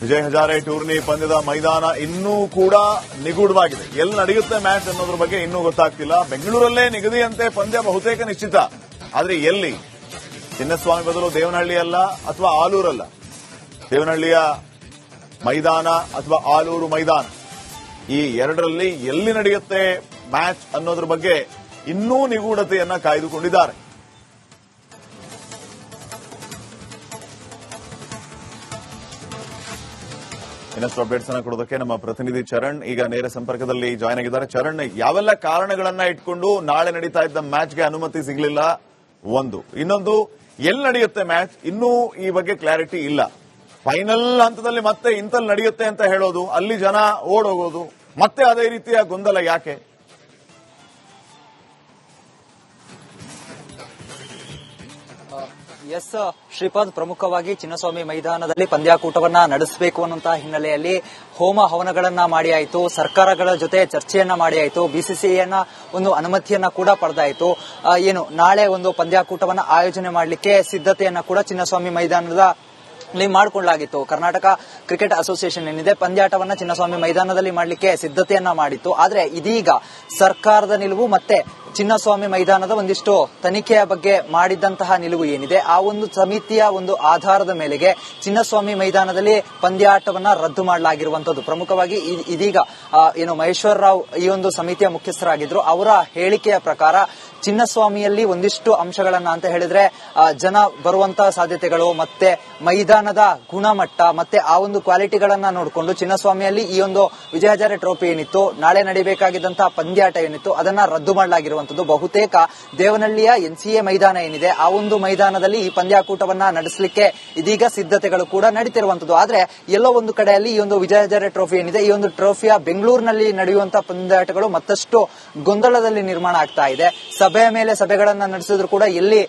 Vijay Hazare tourney ಪಂದ್ಯದ ಮೈದಾನ ಇನ್ನೂ ಕೂಡ ನಿಗೂಢವಾಗಿದೆ. ಎಲ್ಲಿ ನಡೆಯುತ್ತೆ ಮ್ಯಾಚ್ ಅನ್ನೋದ್ರ ಬಗ್ಗೆ ಇನ್ನೂ ಗೊತ್ತಾಗ್ತಿಲ್ಲ. ಬೆಂಗಳೂರಲ್ಲೇ ನಿಗದಿಯಂತೆ ಪಂದ್ಯ ಬಹುತೇಕ ನಿಶ್ಚಿತ. ಆದರೆ ಎಲ್ಲಿ? ಚಿನ್ನಸ್ವಾಮಿ ಬದಲು ದೇವನಹಳ್ಳಿ ಅಲ್ಲ ಅಥವಾ ಆಲೂರಲ್ಲ. ದೇವನಹಳ್ಳಿಯ ಮೈದಾನ ಅಥವಾ ಆಲೂರು ಮೈದಾನ, ಈ ಎರಡರಲ್ಲಿ ಎಲ್ಲಿ ನಡೆಯುತ್ತೆ ಮ್ಯಾಚ್ ಅನ್ನೋದ್ರ ಬಗ್ಗೆ ಇನ್ನೂ ನಿಗೂಢತೆಯನ್ನ ಕಾಯ್ದುಕೊಂಡಿದ್ದಾರೆ. ಇನ್ನಷ್ಟು ಅಪ್ಡೇಟ್ಸ್ ಅನ್ನ ಕೊಡೋದಕ್ಕೆ ನಮ್ಮ ಪ್ರತಿನಿಧಿ ಚರಣ್ ಈಗ ನೇರ ಸಂಪರ್ಕದಲ್ಲಿ ಜಾಯ್ನ್ ಆಗಿದ್ದಾರೆ. ಚರಣ್, ಯಾವೆಲ್ಲ ಕಾರಣಗಳನ್ನ ಇಟ್ಕೊಂಡು ನಾಳೆ ನಡೀತಾ ಇದ್ದ ಮ್ಯಾಚ್ಗೆ ಅನುಮತಿ ಸಿಗಲಿಲ್ಲ? ಒಂದು, ಇನ್ನೊಂದು, ಎಲ್ಲಿ ನಡೆಯುತ್ತೆ ಮ್ಯಾಚ್ ಇನ್ನೂ ಈ ಬಗ್ಗೆ ಕ್ಲಾರಿಟಿ ಇಲ್ಲ. ಫೈನಲ್ ಹಂತದಲ್ಲಿ ಮತ್ತೆ ಇಂತಲ್ಲಿ ನಡೆಯುತ್ತೆ ಅಂತ ಹೇಳೋದು, ಅಲ್ಲಿ ಜನ ಓಡೋಗೋದು, ಮತ್ತೆ ಅದೇ ರೀತಿಯ ಗೊಂದಲ ಯಾಕೆ? ಎಸ್ ಶ್ರೀಪಾದ್, ಪ್ರಮುಖವಾಗಿ ಚಿನ್ನಸ್ವಾಮಿ ಮೈದಾನದಲ್ಲಿ ಪಂದ್ಯಾಕೂಟವನ್ನ ನಡೆಸಬೇಕು ಅನ್ನುವಂತಹ ಹಿನ್ನೆಲೆಯಲ್ಲಿ ಹೋಮ ಹವನಗಳನ್ನ ಮಾಡಿ ಆಯಿತು, ಸರ್ಕಾರಗಳ ಜೊತೆ ಚರ್ಚೆಯನ್ನ ಮಾಡಿ ಆಯಿತು, ಬಿಸಿಸಿಐನ ಒಂದು ಅನುಮತಿಯನ್ನ ಕೂಡ ಪಡೆದಾಯಿತು. ನಾಳೆ ಒಂದು ಪಂದ್ಯಾಕೂಟವನ್ನ ಆಯೋಜನೆ ಮಾಡಲಿಕ್ಕೆ ಸಿದ್ಧತೆಯನ್ನ ಕೂಡ ಚಿನ್ನಸ್ವಾಮಿ ಮೈದಾನದ ಮಾಡಿಕೊಳ್ಳಲಾಗಿತ್ತು. ಕರ್ನಾಟಕ ಕ್ರಿಕೆಟ್ ಅಸೋಸಿಯೇಷನ್ ಏನಿದೆ ಪಂದ್ಯಾಟವನ್ನ ಚಿನ್ನಸ್ವಾಮಿ ಮೈದಾನದಲ್ಲಿ ಮಾಡಲಿಕ್ಕೆ ಸಿದ್ಧತೆಯನ್ನ ಮಾಡಿತ್ತು. ಆದ್ರೆ ಇದೀಗ ಸರ್ಕಾರದ ನಿಲುವು ಮತ್ತೆ ಚಿನ್ನಸ್ವಾಮಿ ಮೈದಾನದ ಒಂದಿಷ್ಟು ತನಿಖೆಯ ಬಗ್ಗೆ ಮಾಡಿದ್ದಂತಹ ನಿಲುವು ಏನಿದೆ, ಆ ಒಂದು ಸಮಿತಿಯ ಒಂದು ಆಧಾರದ ಮೇಲೆಗೆ ಚಿನ್ನಸ್ವಾಮಿ ಮೈದಾನದಲ್ಲಿ ಪಂದ್ಯಾಟವನ್ನ ರದ್ದು ಮಾಡಲಾಗಿರುವಂತದ್ದು. ಪ್ರಮುಖವಾಗಿ ಇದೀಗ ಮಹೇಶ್ವರ್ ರಾವ್ ಈ ಒಂದು ಸಮಿತಿಯ ಮುಖ್ಯಸ್ಥರಾಗಿದ್ರು. ಅವರ ಹೇಳಿಕೆಯ ಪ್ರಕಾರ ಚಿನ್ನಸ್ವಾಮಿಯಲ್ಲಿ ಒಂದಿಷ್ಟು ಅಂಶಗಳನ್ನ ಅಂತ ಹೇಳಿದ್ರೆ ಜನ ಬರುವಂತಹ ಸಾಧ್ಯತೆಗಳು, ಮತ್ತೆ ಮೈದಾನದ ಗುಣಮಟ್ಟ, ಮತ್ತೆ ಆ ಒಂದು ಕ್ವಾಲಿಟಿಗಳನ್ನ ನೋಡಿಕೊಂಡು ಚಿನ್ನಸ್ವಾಮಿಯಲ್ಲಿ ಈ ಒಂದು ವಿಜಯ ಹಜಾರೆ ಟ್ರೋಫಿ ಏನಿತ್ತು, ನಾಳೆ ನಡೀಬೇಕಾಗಿದ್ದಂತಹ ಪಂದ್ಯಾಟ ಏನಿತ್ತು, ಅದನ್ನ ರದ್ದು ಮಾಡಲಾಗಿರುವಂತದ್ದು. ಬಹುತೇಕ ದೇವನಹಳ್ಳಿಯ ಎನ್ಸಿಎ ಮೈದಾನ ಏನಿದೆ, ಆ ಒಂದು ಮೈದಾನದಲ್ಲಿ ಈ ಪಂದ್ಯಾಕೂಟವನ್ನ ನಡೆಸಲಿಕ್ಕೆ ಇದೀಗ ಸಿದ್ಧತೆಗಳು ಕೂಡ ನಡೀತಿರುವಂತದ್ದು. ಆದ್ರೆ ಎಲ್ಲೋ ಒಂದು ಕಡೆಯಲ್ಲಿ ಈ ಒಂದು ವಿಜಯ ಹಜಾರೆ ಟ್ರೋಫಿ ಏನಿದೆ, ಈ ಒಂದು ಟ್ರೋಫಿಯ ಬೆಂಗಳೂರಿನಲ್ಲಿ ನಡೆಯುವಂತಹ ಪಂದ್ಯಾಟಗಳು ಮತ್ತಷ್ಟು ಗೊಂದಲದಲ್ಲಿ ನಿರ್ಮಾಣ ಆಗ್ತಾ ಇದೆ. ಸಭೆಯ ಮೇಲೆ ಸಭೆಗಳನ್ನ ನಡೆಸಿದ್ರು ಕೂಡ ಎಲ್ಲಿ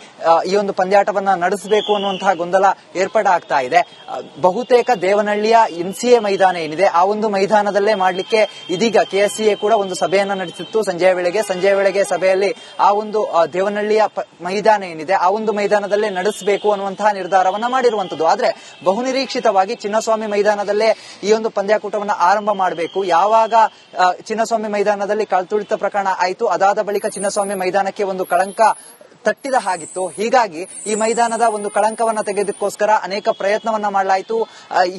ಈ ಒಂದು ಪಂದ್ಯಾಟವನ್ನ ನಡೆಸಬೇಕು ಅನ್ನುವಂತಹ ಗೊಂದಲ ಏರ್ಪಡಾಗ್ತಾ ಇದೆ. ಬಹುತೇಕ ದೇವನಹಳ್ಳಿಯ ಎನ್ಸಿಎ ಮೈದಾನ ಏನಿದೆ, ಆ ಒಂದು ಮೈದಾನದಲ್ಲೇ ಮಾಡಲಿಕ್ಕೆ ಇದೀಗ ಕೆಎಸ್ಸಿಎ ಕೂಡ ಒಂದು ಸಭೆಯನ್ನ ನಡೆಸಿತ್ತು ಸಂಜೆಯ ವೇಳೆಗೆ ಸಭೆಯಲ್ಲಿ ಆ ಒಂದು ದೇವನಹಳ್ಳಿಯ ಮೈದಾನ ಏನಿದೆ, ಆ ಒಂದು ಮೈದಾನದಲ್ಲೇ ನಡೆಸಬೇಕು ಅನ್ನುವಂತಹ ನಿರ್ಧಾರವನ್ನ ಮಾಡಿರುವಂತದ್ದು. ಆದ್ರೆ ಬಹುನಿರೀಕ್ಷಿತವಾಗಿ ಚಿನ್ನಸ್ವಾಮಿ ಮೈದಾನದಲ್ಲೇ ಈ ಒಂದು ಪಂದ್ಯಾಕೂಟವನ್ನ ಆರಂಭ ಮಾಡಬೇಕು. ಯಾವಾಗ ಚಿನ್ನಸ್ವಾಮಿ ಮೈದಾನದಲ್ಲಿ ಕಳ್ತುಳಿತ ಪ್ರಕರಣ ಆಯಿತು, ಅದಾದ ಬಳಿಕ ಚಿನ್ನಸ್ವಾಮಿ ಮೈದಾನಕ್ಕೆ ಒಂದು ಕಳಂಕ ತಟ್ಟಿದ ಹಾಗಿತ್ತು. ಹೀಗಾಗಿ ಈ ಮೈದಾನದ ಒಂದು ಕಳಂಕವನ್ನ ತೆಗೆದಕ್ಕೋಸ್ಕರ ಅನೇಕ ಪ್ರಯತ್ನವನ್ನ ಮಾಡಲಾಯಿತು.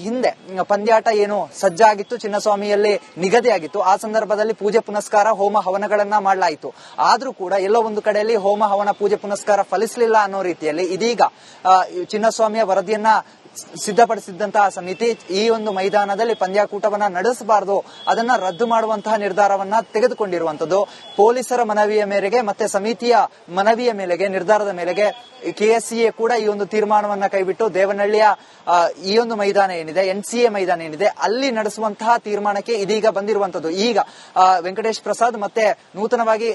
ಹಿಂದೆ ಪಂದ್ಯಾಟ ಏನು ಸಜ್ಜಾಗಿತ್ತು, ಚಿನ್ನಸ್ವಾಮಿಯಲ್ಲಿ ನಿಗದಿಯಾಗಿತ್ತು, ಆ ಸಂದರ್ಭದಲ್ಲಿ ಪೂಜೆ ಪುನಸ್ಕಾರ, ಹೋಮ ಹವನಗಳನ್ನ ಮಾಡಲಾಯಿತು. ಆದ್ರೂ ಕೂಡ ಎಲ್ಲೋ ಒಂದು ಕಡೆಯಲ್ಲಿ ಹೋಮ ಹವನ, ಪೂಜೆ ಪುನಸ್ಕಾರ ಫಲಿಸಲಿಲ್ಲ ಅನ್ನೋ ರೀತಿಯಲ್ಲಿ ಇದೀಗ ಚಿನ್ನಸ್ವಾಮಿಯ ವರದಿಯನ್ನ ಸಿದ್ಧಪಡಿಸಿದ್ದಂತಹ ಸಮಿತಿ ಈ ಒಂದು ಮೈದಾನದಲ್ಲಿ ಪಂದ್ಯಾಕೂಟವನ್ನ ನಡೆಸಬಾರದು, ಅದನ್ನ ರದ್ದು ಮಾಡುವಂತಹ ನಿರ್ಧಾರವನ್ನ ತೆಗೆದುಕೊಂಡಿರುವಂತದ್ದು. ಪೊಲೀಸರ ಮನವಿಯ ಮೇರೆಗೆ ಮತ್ತೆ ಸಮಿತಿಯ ಮನವಿಯ ಮೇಲೆಗೆ, ನಿರ್ಧಾರದ ಮೇಲೆಗೆ ಕೆಎಸ್ಸಿಎ ಕೂಡ ಈ ಒಂದು ತೀರ್ಮಾನವನ್ನ ಕೈಬಿಟ್ಟು ದೇವನಹಳ್ಳಿಯ ಈ ಒಂದು ಮೈದಾನ ಏನಿದೆ, ಎನ್ಸಿಎ ಮೈದಾನ ಏನಿದೆ, ಅಲ್ಲಿ ನಡೆಸುವಂತಹ ತೀರ್ಮಾನಕ್ಕೆ ಇದೀಗ ಬಂದಿರುವಂತದ್ದು. ಈಗ ವೆಂಕಟೇಶ್ ಪ್ರಸಾದ್ ಮತ್ತೆ ನೂತನವಾಗಿ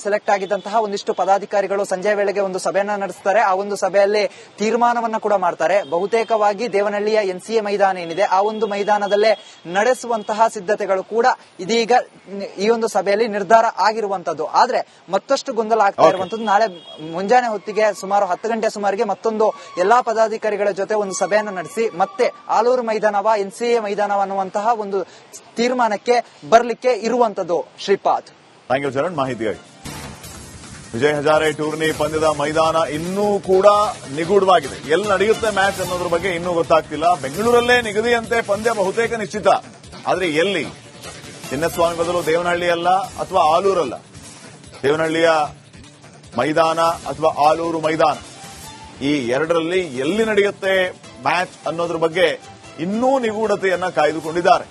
ಸೆಲೆಕ್ಟ್ ಆಗಿದ್ದಂತಹ ಒಂದಿಷ್ಟು ಪದಾಧಿಕಾರಿಗಳು ಸಂಜೆ ವೇಳೆಗೆ ಒಂದು ಸಭೆಯನ್ನ ನಡೆಸ್ತಾರೆ. ಆ ಒಂದು ಸಭೆಯಲ್ಲಿ ತೀರ್ಮಾನವನ್ನ ಕೂಡ ಮಾಡ್ತಾರೆ. ಬಹುತೇಕವಾಗಿ ದೇವನಹಳ್ಳಿಯ ಎನ್ಸಿಎ ಮೈದಾನ ಏನಿದೆ, ಆ ಒಂದು ಮೈದಾನದಲ್ಲೇ ನಡೆಸುವಂತಹ ಸಿದ್ಧತೆಗಳು ಕೂಡ ಇದೀಗ ಈ ಒಂದು ಸಭೆಯಲ್ಲಿ ನಿರ್ಧಾರ ಆಗಿರುವಂತದ್ದು. ಆದ್ರೆ ಮತ್ತಷ್ಟು ಗೊಂದಲ ಆಗ್ತಾ ಇರುವಂತದ್ದು, ನಾಳೆ ಮುಂಜಾನೆ ಹೊತ್ತಿಗೆ ಸುಮಾರು 10 ಗಂಟೆ ಸುಮಾರಿಗೆ ಮತ್ತೊಂದು ಎಲ್ಲಾ ಪದಾಧಿಕಾರಿಗಳ ಜೊತೆ ಒಂದು ಸಭೆಯನ್ನು ನಡೆಸಿ ಮತ್ತೆ ಆಲೂರು ಮೈದಾನವ ಎನ್ಸಿಎ ಮೈದಾನವ ಅನ್ನುವಂತಹ ಒಂದು ತೀರ್ಮಾನಕ್ಕೆ ಬರಲಿಕ್ಕೆ ಇರುವಂತದ್ದು. ಶ್ರೀಪಾದ್, ಥ್ಯಾಂಕ್ ಯು ಚರಣ್ ಮಾಹಿತಿಗಾಗಿ. ವಿಜಯ್ ಹಜಾರೆ ಟೂರ್ನಿ ಪಂದ್ಯದ ಮೈದಾನ ಇನ್ನೂ ಕೂಡ ನಿಗೂಢವಾಗಿದೆ. ಎಲ್ಲಿ ನಡೆಯುತ್ತೆ ಮ್ಯಾಚ್ ಅನ್ನೋದ್ರ ಬಗ್ಗೆ ಇನ್ನೂ ಗೊತ್ತಾಗ್ತಿಲ್ಲ. ಬೆಂಗಳೂರಲ್ಲೇ ನಿಗದಿಯಂತೆ ಪಂದ್ಯ ಬಹುತೇಕ ನಿಶ್ಚಿತ. ಆದರೆ ಎಲ್ಲಿ? ಚಿನ್ನಸ್ವಾಮಿ ಬದಲು ದೇವನಹಳ್ಳಿ ಅಲ್ಲ ಅಥವಾ ಆಲೂರಲ್ಲ. ದೇವನಹಳ್ಳಿಯ ಮೈದಾನ ಅಥವಾ ಆಲೂರು ಮೈದಾನ, ಈ ಎರಡರಲ್ಲಿ ಎಲ್ಲಿ ನಡೆಯುತ್ತೆ ಮ್ಯಾಚ್ ಅನ್ನೋದ್ರ ಬಗ್ಗೆ ಇನ್ನೂ ನಿಗೂಢತೆಯನ್ನ ಕಾಯ್ದುಕೊಂಡಿದ್ದಾರೆ.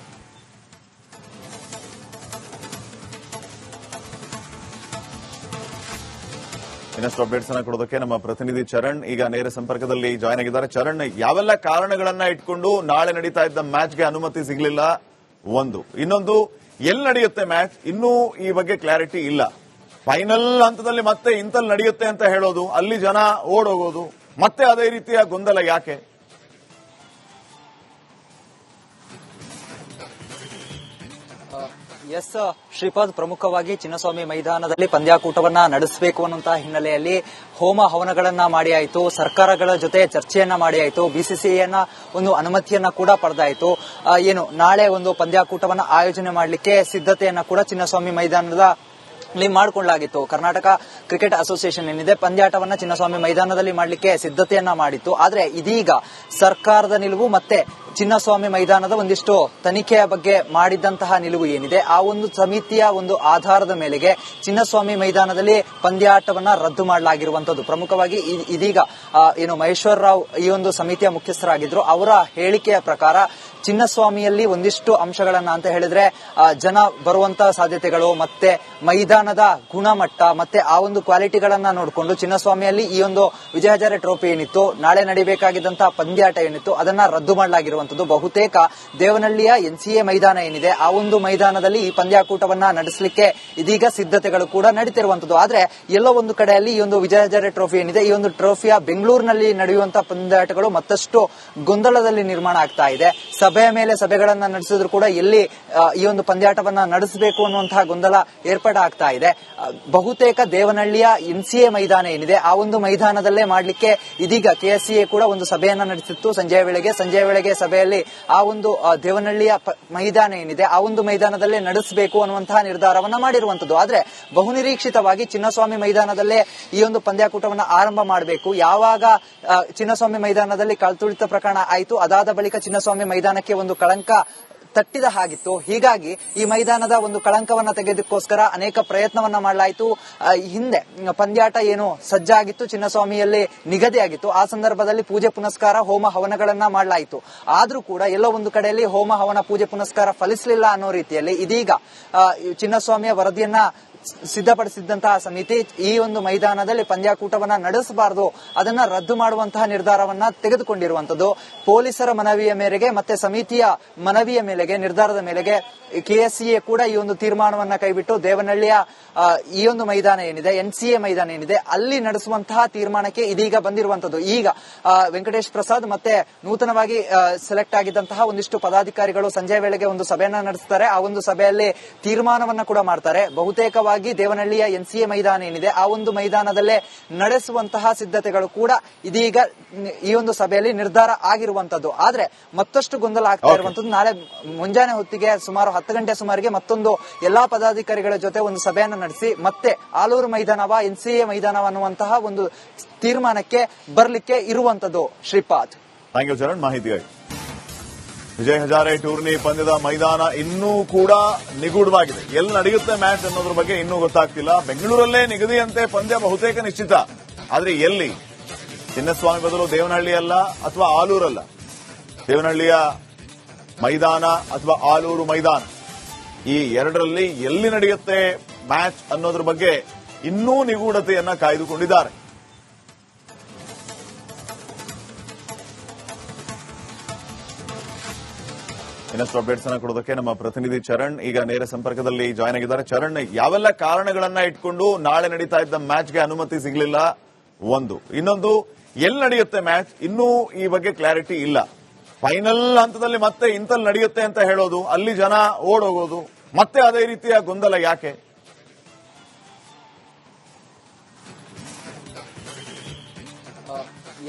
ಇನ್ನಷ್ಟು ಅಪ್ಡೇಟ್ಸ್ ಅನ್ನ ಕೊಡೋದಕ್ಕೆ ನಮ್ಮ ಪ್ರತಿನಿಧಿ ಚರಣ್ ಈಗ ನೇರ ಸಂಪರ್ಕದಲ್ಲಿ ಜಾಯ್ನ್ ಆಗಿದ್ದಾರೆ. ಚರಣ್, ಯಾವೆಲ್ಲ ಕಾರಣಗಳನ್ನ ಇಟ್ಕೊಂಡು ನಾಳೆ ನಡೀತಾ ಇದ್ದ ಮ್ಯಾಚ್ಗೆ ಅನುಮತಿ ಸಿಗಲಿಲ್ಲ? ಒಂದು, ಇನ್ನೊಂದು, ಎಲ್ಲಿ ನಡೆಯುತ್ತೆ ಮ್ಯಾಚ್ ಇನ್ನೂ ಈ ಬಗ್ಗೆ ಕ್ಲಾರಿಟಿ ಇಲ್ಲ. ಫೈನಲ್ ಹಂತದಲ್ಲಿ ಮತ್ತೆ ಇಂತಲ್ಲಿ ನಡೆಯುತ್ತೆ ಅಂತ ಹೇಳೋದು, ಅಲ್ಲಿ ಜನ ಓಡೋಗೋದು, ಮತ್ತೆ ಅದೇ ರೀತಿಯ ಗೊಂದಲ ಯಾಕೆ? ಎಸ್ ಶ್ರೀಪಾದ್, ಪ್ರಮುಖವಾಗಿ ಚಿನ್ನಸ್ವಾಮಿ ಮೈದಾನದಲ್ಲಿ ಪಂದ್ಯಾಕೂಟವನ್ನ ನಡೆಸಬೇಕು ಅನ್ನುವಂತಹ ಹಿನ್ನೆಲೆಯಲ್ಲಿ ಹೋಮ ಹವನಗಳನ್ನ ಮಾಡಿ ಆಯಿತು, ಸರ್ಕಾರಗಳ ಜೊತೆ ಚರ್ಚೆಯನ್ನ ಮಾಡಿ ಆಯಿತು, ಬಿಸಿಸಿಐನ ಒಂದು ಅನುಮತಿಯನ್ನ ಕೂಡ ಪಡೆದಾಯಿತು. ನಾಳೆ ಒಂದು ಪಂದ್ಯಾಕೂಟವನ್ನ ಆಯೋಜನೆ ಮಾಡಲಿಕ್ಕೆ ಸಿದ್ಧತೆಯನ್ನ ಕೂಡ ಚಿನ್ನಸ್ವಾಮಿ ಮೈದಾನದ ಮಾಡಿಕೊಳ್ಳಲಾಗಿತ್ತು. ಕರ್ನಾಟಕ ಕ್ರಿಕೆಟ್ ಅಸೋಸಿಯೇಷನ್ ಏನಿದೆ ಪಂದ್ಯಾಟವನ್ನ ಚಿನ್ನಸ್ವಾಮಿ ಮೈದಾನದಲ್ಲಿ ಮಾಡಲಿಕ್ಕೆ ಸಿದ್ಧತೆಯನ್ನ ಮಾಡಿತ್ತು. ಆದ್ರೆ ಇದೀಗ ಸರ್ಕಾರದ ನಿಲುವು ಮತ್ತೆ ಚಿನ್ನಸ್ವಾಮಿ ಮೈದಾನದ ಒಂದಿಷ್ಟು ತನಿಖೆಯ ಬಗ್ಗೆ ಮಾಡಿದ್ದಂತಹ ನಿಲುವು ಏನಿದೆ ಆ ಒಂದು ಸಮಿತಿಯ ಒಂದು ಆಧಾರದ ಮೇಲೆಗೆ ಚಿನ್ನಸ್ವಾಮಿ ಮೈದಾನದಲ್ಲಿ ಪಂದ್ಯಾಟವನ್ನ ರದ್ದು ಮಾಡಲಾಗಿರುವಂತದ್ದು. ಪ್ರಮುಖವಾಗಿ ಇದೀಗ ಮಹೇಶ್ವರ್ ರಾವ್ ಈ ಒಂದು ಸಮಿತಿಯ ಮುಖ್ಯಸ್ಥರಾಗಿದ್ರು. ಅವರ ಹೇಳಿಕೆಯ ಪ್ರಕಾರ ಚಿನ್ನಸ್ವಾಮಿಯಲ್ಲಿ ಒಂದಿಷ್ಟು ಅಂಶಗಳನ್ನ ಅಂತ ಹೇಳಿದ್ರೆ ಜನ ಬರುವಂತಹ ಸಾಧ್ಯತೆಗಳು ಮತ್ತೆ ಮೈದಾನದ ಗುಣಮಟ್ಟ ಮತ್ತೆ ಆ ಒಂದು ಕ್ವಾಲಿಟಿಗಳನ್ನ ನೋಡಿಕೊಂಡು ಚಿನ್ನಸ್ವಾಮಿಯಲ್ಲಿ ಈ ಒಂದು ವಿಜಯ ಹಜಾರೆ ಟ್ರೋಫಿ ಏನಿತ್ತು, ನಾಳೆ ನಡೀಬೇಕಾಗಿದ್ದಂತಹ ಪಂದ್ಯಾಟ ಏನಿತ್ತು ಅದನ್ನ ರದ್ದು ಮಾಡಲಾಗಿರುವಂತದ್ದು. ಬಹುತೇಕ ದೇವನಹಳ್ಳಿಯ NCA ಮೈದಾನ ಏನಿದೆ ಆ ಒಂದು ಮೈದಾನದಲ್ಲಿ ಈ ಪಂದ್ಯಾಕೂಟವನ್ನ ನಡೆಸಲಿಕ್ಕೆ ಇದೀಗ ಸಿದ್ಧತೆಗಳು ಕೂಡ ನಡೀತಿರುವಂತದ್ದು. ಆದ್ರೆ ಎಲ್ಲೋ ಒಂದು ಕಡೆಯಲ್ಲಿ ಈ ಒಂದು ವಿಜಯ ಹಜಾರೆ ಟ್ರೋಫಿ ಏನಿದೆ ಈ ಒಂದು ಟ್ರೋಫಿಯ ಬೆಂಗಳೂರಿನಲ್ಲಿ ನಡೆಯುವಂತಹ ಪಂದ್ಯಾಟಗಳು ಮತ್ತಷ್ಟು ಗೊಂದಲದಲ್ಲಿ ನಿರ್ಮಾಣ ಆಗ್ತಾ ಇದೆ. ಸಭೆಯ ಮೇಲೆ ಸಭೆಗಳನ್ನ ನಡೆಸಿದ್ರು ಕೂಡ ಎಲ್ಲಿ ಈ ಒಂದು ಪಂದ್ಯಾಟವನ್ನ ನಡೆಸಬೇಕು ಅನ್ನುವಂತಹ ಗೊಂದಲ ಏರ್ಪಡಾಗ್ತಾ ಇದೆ. ಬಹುತೇಕ ದೇವನಹಳ್ಳಿಯ NCA ಮೈದಾನ ಏನಿದೆ ಆ ಒಂದು ಮೈದಾನದಲ್ಲೇ ಮಾಡ್ಲಿಕ್ಕೆ ಇದೀಗ KSCA ಕೂಡ ಒಂದು ಸಭೆಯನ್ನ ನಡೆಸಿತ್ತು ಸಂಜೆಯ ವೇಳೆಗೆ ಸಭೆಯಲ್ಲಿ ಆ ಒಂದು ದೇವನಹಳ್ಳಿಯ ಮೈದಾನ ಏನಿದೆ ಆ ಒಂದು ಮೈದಾನದಲ್ಲೇ ನಡೆಸಬೇಕು ಅನ್ನುವಂತಹ ನಿರ್ಧಾರವನ್ನ ಮಾಡಿರುವಂತದ್ದು. ಆದ್ರೆ ಬಹುನಿರೀಕ್ಷಿತವಾಗಿ ಚಿನ್ನಸ್ವಾಮಿ ಮೈದಾನದಲ್ಲೇ ಈ ಒಂದು ಪಂದ್ಯಾಕೂಟವನ್ನ ಆರಂಭ ಮಾಡಬೇಕು. ಯಾವಾಗ ಚಿನ್ನಸ್ವಾಮಿ ಮೈದಾನದಲ್ಲಿ ಕಳ್ತುಳಿತ ಪ್ರಕರಣ ಆಯಿತು ಅದಾದ ಬಳಿಕ ಚಿನ್ನಸ್ವಾಮಿ ಮೈದಾನಕ್ಕೆ ಒಂದು ಕಳಂಕ ತಟ್ಟಿದ ಹಾಗಿತ್ತು. ಹೀಗಾಗಿ ಈ ಮೈದಾನದ ಒಂದು ಕಳಂಕವನ್ನ ತೆಗೆದಕ್ಕೋಸ್ಕರ ಅನೇಕ ಪ್ರಯತ್ನವನ್ನ ಮಾಡಲಾಯಿತು. ಹಿಂದೆ ಪಂದ್ಯಾಟ ಏನು ಸಜ್ಜಾಗಿತ್ತು, ಚಿನ್ನಸ್ವಾಮಿಯಲ್ಲಿ ನಿಗದಿಯಾಗಿತ್ತು. ಆ ಸಂದರ್ಭದಲ್ಲಿ ಪೂಜೆ ಪುನಸ್ಕಾರ ಹೋಮ ಹವನಗಳನ್ನ ಮಾಡಲಾಯಿತು. ಆದ್ರೂ ಕೂಡ ಎಲ್ಲೋ ಒಂದು ಕಡೆಯಲ್ಲಿ ಹೋಮ ಹವನ ಪೂಜೆ ಪುನಸ್ಕಾರ ಫಲಿಸಲಿಲ್ಲ ಅನ್ನೋ ರೀತಿಯಲ್ಲಿ ಇದೀಗ ಚಿನ್ನಸ್ವಾಮಿಯ ವರದಿಯನ್ನ ಸಿದ್ಧಪಡಿಸಿದ್ದಂತಹ ಸಮಿತಿ ಈ ಒಂದು ಮೈದಾನದಲ್ಲಿ ಪಂದ್ಯಾಕೂಟವನ್ನ ನಡೆಸಬಾರದು, ಅದನ್ನ ರದ್ದು ಮಾಡುವಂತಹ ನಿರ್ಧಾರವನ್ನ ತೆಗೆದುಕೊಂಡಿರುವಂತದ್ದು. ಪೊಲೀಸರ ಮನವಿಯ ಮೇರೆಗೆ ಮತ್ತೆ ಸಮಿತಿಯ ಮನವಿಯ ಮೇಲೆಗೆ ನಿರ್ಧಾರದ ಮೇಲೆಗೆ KSCA ಕೂಡ ಈ ಒಂದು ತೀರ್ಮಾನವನ್ನ ಕೈಬಿಟ್ಟು ದೇವನಹಳ್ಳಿಯ ಈ ಒಂದು ಮೈದಾನ ಏನಿದೆ NCA ಮೈದಾನ ಏನಿದೆ ಅಲ್ಲಿ ನಡೆಸುವಂತಹ ತೀರ್ಮಾನಕ್ಕೆ ಇದೀಗ ಬಂದಿರುವಂತದ್ದು. ಈಗ ವೆಂಕಟೇಶ್ ಪ್ರಸಾದ್ ಮತ್ತೆ ನೂತನವಾಗಿ ಸೆಲೆಕ್ಟ್ ಆಗಿದ್ದಂತಹ ಒಂದಿಷ್ಟು ಪದಾಧಿಕಾರಿಗಳು ಸಂಜೆ ವೇಳೆಗೆ ಒಂದು ಸಭೆಯನ್ನ ನಡೆಸ್ತಾರೆ. ಆ ಒಂದು ಸಭೆಯಲ್ಲಿ ತೀರ್ಮಾನವನ್ನ ಕೂಡ ಮಾಡ್ತಾರೆ. ಬಹುತೇಕವಾಗಿ ದೇವನಹಳ್ಳಿಯ NCA ಮೈದಾನ ಏನಿದೆ ಆ ಒಂದು ಮೈದಾನದಲ್ಲೇ ನಡೆಸುವಂತಹ ಸಿದ್ಧತೆಗಳು ಕೂಡ ಇದೀಗ ಈ ಒಂದು ಸಭೆಯಲ್ಲಿ ನಿರ್ಧಾರ ಆಗಿರುವಂತದ್ದು. ಆದ್ರೆ ಮತ್ತಷ್ಟು ಗೊಂದಲ ಆಗ್ತಾ ಇರುವಂತದ್ದು ನಾಳೆ ಮುಂಜಾನೆ ಹೊತ್ತಿಗೆ ಸುಮಾರು 10 ಗಂಟೆ ಸುಮಾರಿಗೆ ಮತ್ತೊಂದು ಎಲ್ಲಾ ಪದಾಧಿಕಾರಿಗಳ ಜೊತೆ ಒಂದು ಸಭೆಯನ್ನು ನಡೆಸಿ ಮತ್ತೆ ಆಲೂರು ಮೈದಾನವ NCA ಮೈದಾನವ ಅನ್ನುವಂತಹ ಒಂದು ತೀರ್ಮಾನಕ್ಕೆ ಬರಲಿಕ್ಕೆ ಇರುವಂತದ್ದು. ಶ್ರೀಪಾದ್, ಥ್ಯಾಂಕ್ ಯು ಚರಣ್ ಮಾಹಿತಿಗಾಗಿ. ವಿಜಯ್ ಹಜಾರೆ ಟೂರ್ನಿ ಪಂದ್ಯದ ಮೈದಾನ ಇನ್ನೂ ಕೂಡ ನಿಗೂಢವಾಗಿದೆ. ಎಲ್ಲಿ ನಡೆಯುತ್ತೆ ಮ್ಯಾಚ್ ಅನ್ನೋದ್ರ ಬಗ್ಗೆ ಇನ್ನೂ ಗೊತ್ತಾಗ್ತಿಲ್ಲ. ಬೆಂಗಳೂರಲ್ಲೇ ನಿಗದಿಯಂತೆ ಪಂದ್ಯ ಬಹುತೇಕ ನಿಶ್ಚಿತ. ಆದ್ರೆ ಎಲ್ಲಿ? ಚಿನ್ನಸ್ವಾಮಿ ಬದಲು ದೇವನಹಳ್ಳಿ ಅಲ್ಲ ಅಥವಾ ಆಲೂರಲ್ಲ, ದೇವನಹಳ್ಳಿಯ ಮೈದಾನ ಅಥವಾ ಆಲೂರು ಮೈದಾನ, ಈ ಎರಡರಲ್ಲಿ ಎಲ್ಲಿ ನಡೆಯುತ್ತೆ ಮ್ಯಾಚ್ ಅನ್ನೋದ್ರ ಬಗ್ಗೆ ಇನ್ನೂ ನಿಗೂಢತೆಯನ್ನ ಕಾಯ್ದುಕೊಂಡಿದ್ದಾರೆ. ಇನ್ನಷ್ಟು ಅಪ್ಡೇಟ್ಸ್ ಅನ್ನ ಕೊಡೋದಕ್ಕೆ ನಮ್ಮ ಪ್ರತಿನಿಧಿ ಚರಣ್ ಈಗ ನೇರ ಸಂಪರ್ಕದಲ್ಲಿ ಜಾಯ್ನ್ ಆಗಿದ್ದಾರೆ. ಚರಣ್, ಯಾವೆಲ್ಲ ಕಾರಣಗಳನ್ನ ಇಟ್ಕೊಂಡು ನಾಳೆ ನಡೀತಾ ಇದ್ದ ಮ್ಯಾಚ್ಗೆ ಅನುಮತಿ ಸಿಗಲಿಲ್ಲ? ಒಂದು, ಇನ್ನೊಂದು, ಎಲ್ಲಿ ನಡೆಯುತ್ತೆ ಮ್ಯಾಚ್ ಇನ್ನೂ ಈ ಬಗ್ಗೆ ಕ್ಲಾರಿಟಿ ಇಲ್ಲ. ಫೈನಲ್ ಹಂತದಲ್ಲಿ ಮತ್ತೆ ಇಂತಲ್ಲಿ ನಡೆಯುತ್ತೆ ಅಂತ ಹೇಳೋದು, ಅಲ್ಲಿ ಜನ ಓಡೋಗೋದು, ಮತ್ತೆ ಅದೇ ರೀತಿಯ ಗೊಂದಲ ಯಾಕೆ?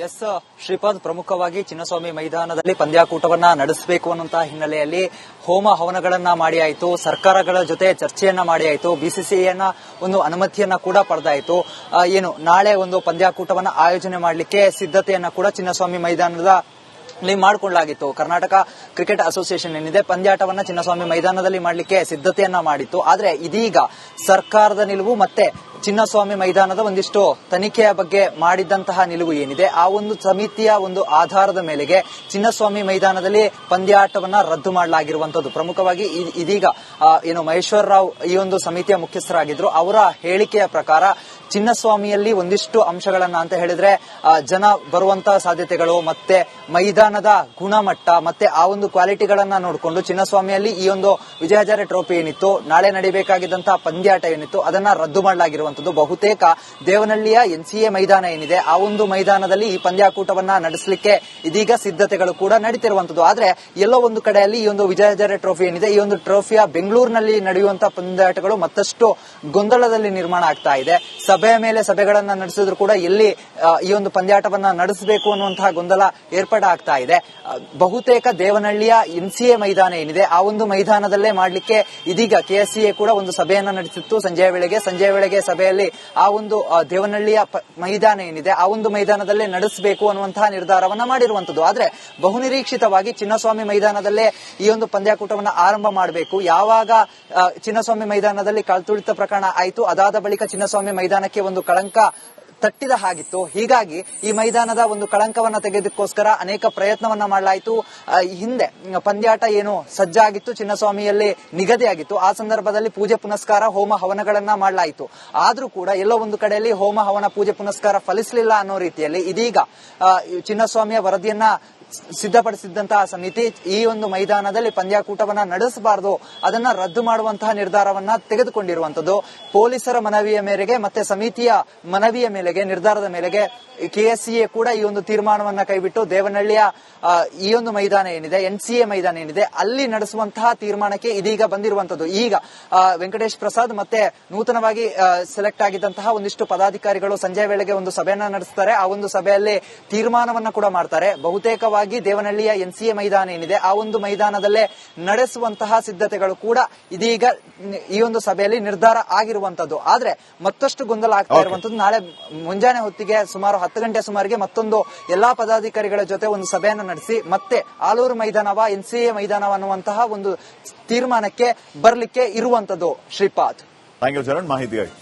ಎಸ್ ಶ್ರೀಪಾದ್, ಪ್ರಮುಖವಾಗಿ ಚಿನ್ನಸ್ವಾಮಿ ಮೈದಾನದಲ್ಲಿ ಪಂದ್ಯಾಕೂಟವನ್ನ ನಡೆಸಬೇಕು ಅನ್ನುವಂತಹ ಹಿನ್ನೆಲೆಯಲ್ಲಿ ಹೋಮ ಹವನಗಳನ್ನ ಮಾಡಿ ಆಯಿತು, ಸರ್ಕಾರಗಳ ಜೊತೆ ಚರ್ಚೆಯನ್ನ ಮಾಡಿ ಆಯಿತು, ಬಿಸಿಸಿಐನ ಒಂದು ಅನುಮತಿಯನ್ನ ಕೂಡ ಪಡೆದಾಯಿತು. ನಾಳೆ ಒಂದು ಪಂದ್ಯಾಕೂಟವನ್ನ ಆಯೋಜನೆ ಮಾಡಲಿಕ್ಕೆ ಸಿದ್ಧತೆಯನ್ನ ಕೂಡ ಚಿನ್ನಸ್ವಾಮಿ ಮೈದಾನದ ಮಾಡಿಕೊಳ್ಳಲಾಗಿತ್ತು. ಕರ್ನಾಟಕ ಕ್ರಿಕೆಟ್ ಅಸೋಸಿಯೇಷನ್ ಏನಿದೆ ಪಂದ್ಯಾಟವನ್ನ ಚಿನ್ನಸ್ವಾಮಿ ಮೈದಾನದಲ್ಲಿ ಮಾಡಲಿಕ್ಕೆ ಸಿದ್ಧತೆಯನ್ನ ಮಾಡಿತ್ತು. ಆದ್ರೆ ಇದೀಗ ಸರ್ಕಾರದ ನಿಲುವು ಮತ್ತೆ ಚಿನ್ನಸ್ವಾಮಿ ಮೈದಾನದ ಒಂದಿಷ್ಟು ತನಿಖೆಯ ಬಗ್ಗೆ ಮಾಡಿದ್ದಂತಹ ನಿಲುವು ಏನಿದೆ ಆ ಒಂದು ಸಮಿತಿಯ ಒಂದು ಆಧಾರದ ಮೇಲೆಗೆ ಚಿನ್ನಸ್ವಾಮಿ ಮೈದಾನದಲ್ಲಿ ಪಂದ್ಯಾಟವನ್ನ ರದ್ದು ಮಾಡಲಾಗಿರುವಂತದ್ದು. ಪ್ರಮುಖವಾಗಿ ಇದೀಗ ಮಹೇಶ್ವರ್ ರಾವ್ ಈ ಒಂದು ಸಮಿತಿಯ ಮುಖ್ಯಸ್ಥರಾಗಿದ್ರು. ಅವರ ಹೇಳಿಕೆಯ ಪ್ರಕಾರ ಚಿನ್ನಸ್ವಾಮಿಯಲ್ಲಿ ಒಂದಿಷ್ಟು ಅಂಶಗಳನ್ನ ಅಂತ ಹೇಳಿದ್ರೆ ಜನ ಬರುವಂತಹ ಸಾಧ್ಯತೆಗಳು ಮತ್ತೆ ಮೈದಾನ ಮೈದಾನದ ಗುಣಮಟ್ಟ ಮತ್ತೆ ಆ ಒಂದು ಕ್ವಾಲಿಟಿಗಳನ್ನ ನೋಡಿಕೊಂಡು ಚಿನ್ನಸ್ವಾಮಿಯಲ್ಲಿ ಈ ಒಂದು ವಿಜಯ ಹಜಾರೆ ಟ್ರೋಫಿ ಏನಿತ್ತು, ನಾಳೆ ನಡೀಬೇಕಾಗಿದ್ದಂತಹ ಪಂದ್ಯಾಟ ಏನಿತ್ತು ಅದನ್ನ ರದ್ದು ಮಾಡಲಾಗಿರುವಂತದ್ದು. ಬಹುತೇಕ ದೇವನಹಳ್ಳಿಯ NCA ಮೈದಾನ ಏನಿದೆ ಆ ಒಂದು ಮೈದಾನದಲ್ಲಿ ಈ ಪಂದ್ಯಾಕೂಟವನ್ನ ನಡೆಸಲಿಕ್ಕೆ ಇದೀಗ ಸಿದ್ಧತೆಗಳು ಕೂಡ ನಡೀತಿರುವಂತದ್ದು. ಆದ್ರೆ ಎಲ್ಲೋ ಒಂದು ಕಡೆಯಲ್ಲಿ ಈ ಒಂದು ವಿಜಯ ಹಜಾರೆ ಟ್ರೋಫಿ ಏನಿದೆ, ಈ ಒಂದು ಟ್ರೋಫಿಯ ಬೆಂಗಳೂರಿನಲ್ಲಿ ನಡೆಯುವಂತಹ ಪಂದ್ಯಾಟಗಳು ಮತ್ತಷ್ಟು ಗೊಂದಲದಲ್ಲಿ ನಿರ್ಮಾಣ ಆಗ್ತಾ ಇದೆ. ಸಭೆಯ ಮೇಲೆ ಸಭೆಗಳನ್ನ ನಡೆಸಿದ್ರು ಕೂಡ ಎಲ್ಲಿ ಈ ಒಂದು ಪಂದ್ಯಾಟವನ್ನ ನಡೆಸಬೇಕು ಅನ್ನುವಂತಹ ಗೊಂದಲ ಏರ್ಪಡಾಗ್ತಾ ಇದೆ. ಬಹುತೇಕ ದೇವನಹಳ್ಳಿಯ NCA ಮೈದಾನ ಏನಿದೆ ಆ ಒಂದು ಮೈದಾನದಲ್ಲೇ ಮಾಡ್ಲಿಕ್ಕೆ ಇದೀಗ KSCA ಕೂಡ ಒಂದು ಸಭೆಯನ್ನ ನಡೆಸಿತ್ತು ಸಂಜೆಯ ವೇಳೆಗೆ ಸಭೆಯಲ್ಲಿ ಆ ಒಂದು ದೇವನಹಳ್ಳಿಯ ಮೈದಾನ ಏನಿದೆ ಆ ಒಂದು ಮೈದಾನದಲ್ಲೇ ನಡೆಸಬೇಕು ಅನ್ನುವಂತಹ ನಿರ್ಧಾರವನ್ನ ಮಾಡಿರುವಂತದ್ದು. ಆದ್ರೆ ಬಹುನಿರೀಕ್ಷಿತವಾಗಿ ಚಿನ್ನಸ್ವಾಮಿ ಮೈದಾನದಲ್ಲೇ ಈ ಒಂದು ಪಂದ್ಯಾಕೂಟವನ್ನ ಆರಂಭ ಮಾಡಬೇಕು. ಯಾವಾಗ ಚಿನ್ನಸ್ವಾಮಿ ಮೈದಾನದಲ್ಲಿ ಕಳ್ತುಳಿತ ಪ್ರಕರಣ ಆಯಿತು, ಅದಾದ ಬಳಿಕ ಚಿನ್ನಸ್ವಾಮಿ ಮೈದಾನಕ್ಕೆ ಒಂದು ಕಳಂಕ ತಟ್ಟಿದ ಹಾಗಿತ್ತು. ಹೀಗಾಗಿ ಈ ಮೈದಾನದ ಒಂದು ಕಳಂಕವನ್ನ ತೆಗೆದಕ್ಕೋಸ್ಕರ ಅನೇಕ ಪ್ರಯತ್ನವನ್ನ ಮಾಡಲಾಯಿತು. ಹಿಂದೆ ಪಂದ್ಯಾಟ ಏನು ಸಜ್ಜಾಗಿತ್ತು, ಚಿನ್ನಸ್ವಾಮಿಯಲ್ಲಿ ನಿಗದಿಯಾಗಿತ್ತು. ಆ ಸಂದರ್ಭದಲ್ಲಿ ಪೂಜೆ ಪುನಸ್ಕಾರ, ಹೋಮ ಹವನಗಳನ್ನ ಮಾಡಲಾಯಿತು. ಆದ್ರೂ ಕೂಡ ಎಲ್ಲೋ ಒಂದು ಕಡೆಯಲ್ಲಿ ಹೋಮ ಹವನ, ಪೂಜೆ ಪುನಸ್ಕಾರ ಫಲಿಸಲಿಲ್ಲ ಅನ್ನೋ ರೀತಿಯಲ್ಲಿ ಇದೀಗ ಚಿನ್ನಸ್ವಾಮಿಯ ವರದಿಯನ್ನ ಸಿದ್ಧಪಡಿಸಿದ್ದಂತಹ ಸಮಿತಿ ಈ ಒಂದು ಮೈದಾನದಲ್ಲಿ ಪಂದ್ಯಾಕೂಟವನ್ನ ನಡೆಸಬಾರದು, ಅದನ್ನ ರದ್ದು ಮಾಡುವಂತಹ ನಿರ್ಧಾರವನ್ನ ತೆಗೆದುಕೊಂಡಿರುವಂತದ್ದು. ಪೊಲೀಸರ ಮನವಿಯ ಮೇರೆಗೆ ಮತ್ತೆ ಸಮಿತಿಯ ಮನವಿಯ ಮೇಲೆಗೆ, ನಿರ್ಧಾರದ ಮೇಲೆಗೆ KSCA ಕೂಡ ಈ ಒಂದು ತೀರ್ಮಾನವನ್ನ ಕೈಬಿಟ್ಟು ದೇವನಹಳ್ಳಿಯ ಈ ಒಂದು ಮೈದಾನ ಏನಿದೆ, NCA ಮೈದಾನ ಏನಿದೆ ಅಲ್ಲಿ ನಡೆಸುವಂತಹ ತೀರ್ಮಾನಕ್ಕೆ ಇದೀಗ ಬಂದಿರುವಂತದ್ದು. ಈಗ ವೆಂಕಟೇಶ್ ಪ್ರಸಾದ್ ಮತ್ತೆ ನೂತನವಾಗಿ ಸೆಲೆಕ್ಟ್ ಆಗಿದ್ದಂತಹ ಒಂದಿಷ್ಟು ಪದಾಧಿಕಾರಿಗಳು ಸಂಜೆ ವೇಳೆಗೆ ಒಂದು ಸಭೆಯನ್ನ ನಡೆಸ್ತಾರೆ. ಆ ಒಂದು ಸಭೆಯಲ್ಲಿ ತೀರ್ಮಾನವನ್ನ ಕೂಡ ಮಾಡ್ತಾರೆ. ಬಹುತೇಕವಾಗಿ ದೇವನಹಳ್ಳಿಯ NCA ಮೈದಾನ ಏನಿದೆ ಆ ಒಂದು ಮೈದಾನದಲ್ಲೇ ನಡೆಸುವಂತಹ ಸಿದ್ಧತೆಗಳು ಕೂಡ ಇದೀಗ ಈ ಒಂದು ಸಭೆಯಲ್ಲಿ ನಿರ್ಧಾರ ಆಗಿರುವಂತದ್ದು. ಆದ್ರೆ ಮತ್ತಷ್ಟು ಗೊಂದಲ ಆಗ್ತಾ ಇರುವಂತದ್ದು, ನಾಳೆ ಮುಂಜಾನೆ ಹೊತ್ತಿಗೆ ಸುಮಾರು 10 ಗಂಟೆ ಸುಮಾರಿಗೆ ಮತ್ತೊಂದು ಎಲ್ಲಾ ಪದಾಧಿಕಾರಿಗಳ ಜೊತೆ ಒಂದು ಸಭೆಯನ್ನು ನಡೆಸಿ ಮತ್ತೆ ಆಲೂರು ಮೈದಾನವ NCA ಮೈದಾನವ ಅನ್ನುವಂತಹ ಒಂದು ತೀರ್ಮಾನಕ್ಕೆ ಬರಲಿಕ್ಕೆ ಇರುವಂತದ್ದು. ಶ್ರೀಪಾದ್, ಥ್ಯಾಂಕ್ ಯು ಚರಣ್ ಮಾಹಿತಿಗಾಗಿ.